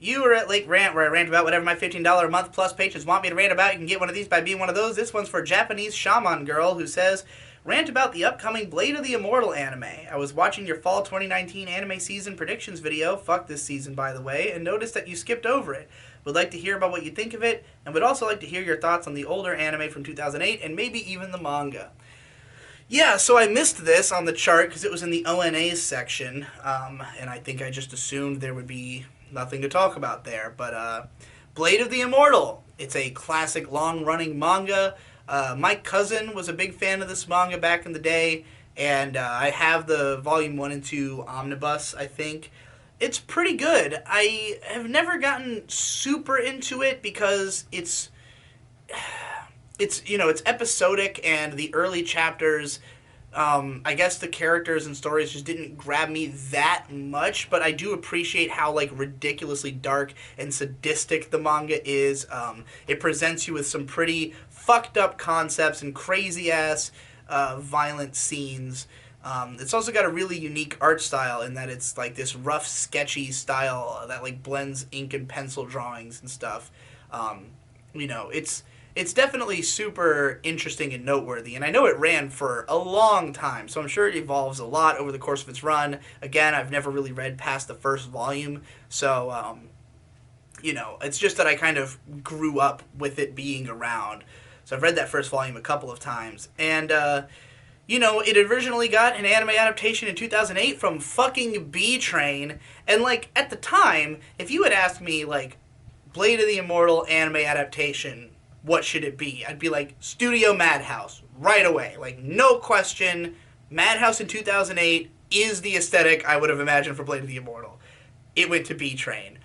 You are at Lake Rant, where I rant about whatever my $15 a month plus patrons want me to rant about. You can get one of these by being one of those. This one's for Japanese Shaman Girl, who says, rant about the upcoming Blade of the Immortal anime. I was watching your fall 2019 anime season predictions video, fuck this season by the way, and noticed that you skipped over it. Would like to hear about what you think of it, and would also like to hear your thoughts on the older anime from 2008, and maybe even the manga. Yeah, so I missed this on the chart because it was in the ONAs section, and I think I just assumed there would be nothing to talk about there. But Blade of the Immortal, it's a classic long-running manga. My cousin was a big fan of this manga back in the day, and I have the volume 1 and 2 omnibus, I think. It's pretty good. I have never gotten super into it because it's episodic, and the early chapters, I guess the characters and stories just didn't grab me that much, but I do appreciate how, like, ridiculously dark and sadistic the manga is. It presents you with some pretty fucked up concepts and crazy ass violent scenes. It's also got a really unique art style in that it's like this rough, sketchy style that like blends ink and pencil drawings and stuff. It's definitely super interesting and noteworthy, and I know it ran for a long time, so I'm sure it evolves a lot over the course of its run. Again, I've never really read past the first volume, so, it's just that I kind of grew up with it being around. So I've read that first volume a couple of times, and, it originally got an anime adaptation in 2008 from fucking B-Train, and, like, at the time, if you had asked me, like, Blade of the Immortal anime adaptation, what should it be? I'd be like, Studio Madhouse, right away. Like, no question, Madhouse in 2008 is the aesthetic I would have imagined for Blade of the Immortal. It went to B-Train.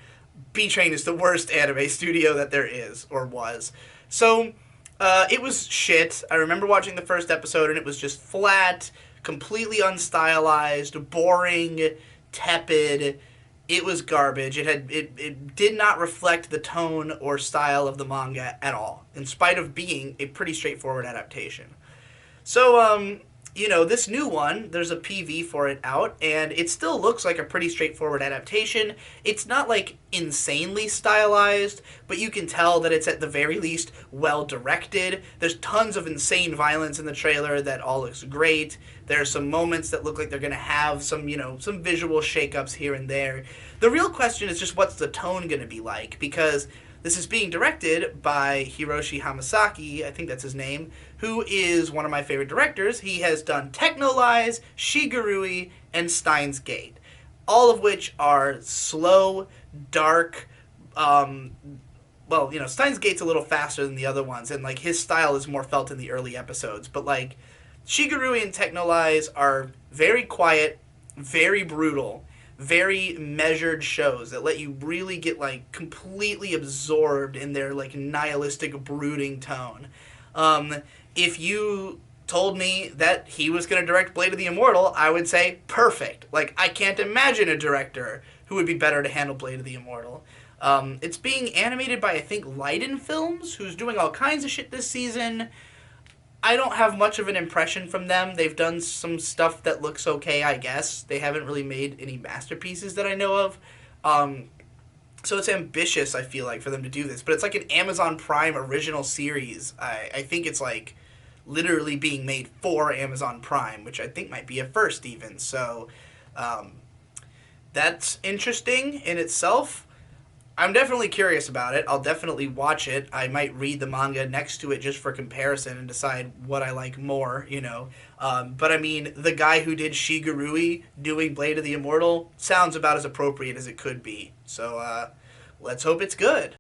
B-Train is the worst anime studio that there is, or was. So, it was shit. I remember watching the first episode, and it was just flat, completely unstylized, boring, tepid. It was garbage. It did not reflect the tone or style of the manga at all, in spite of being a pretty straightforward adaptation. So, this new one, there's a PV for it out, and it still looks like a pretty straightforward adaptation. It's not, like, insanely stylized, but you can tell that it's at the very least well-directed. There's tons of insane violence in the trailer that all looks great. There are some moments that look like they're going to have some visual shakeups here and there. The real question is just what's the tone going to be like, because this is being directed by Hiroshi Hamasaki, I think that's his name, who is one of my favorite directors. He has done Techno Lies, Shigarui, and Steins Gate, all of which are slow, dark. Steins Gate's a little faster than the other ones, and like his style is more felt in the early episodes. But like Shigarui and Techno Lies are very quiet, very brutal, very measured shows that let you really get like completely absorbed in their like nihilistic brooding tone. If you told me that he was going to direct Blade of the Immortal, I would say perfect. Like, I can't imagine a director who would be better to handle Blade of the Immortal. It's being animated by, I think, Leiden Films, who's doing all kinds of shit this season. I don't have much of an impression from them. They've done some stuff that looks okay, I guess. They haven't really made any masterpieces that I know of. So it's ambitious, I feel like, for them to do this. But it's like an Amazon Prime original series. I think it's like literally being made for Amazon Prime, which I think might be a first even. So that's interesting in itself. I'm definitely curious about it. I'll definitely watch it. I might read the manga next to it just for comparison and decide what I like more, But I mean, the guy who did Shigarui doing Blade of the Immortal sounds about as appropriate as it could be. So let's hope it's good.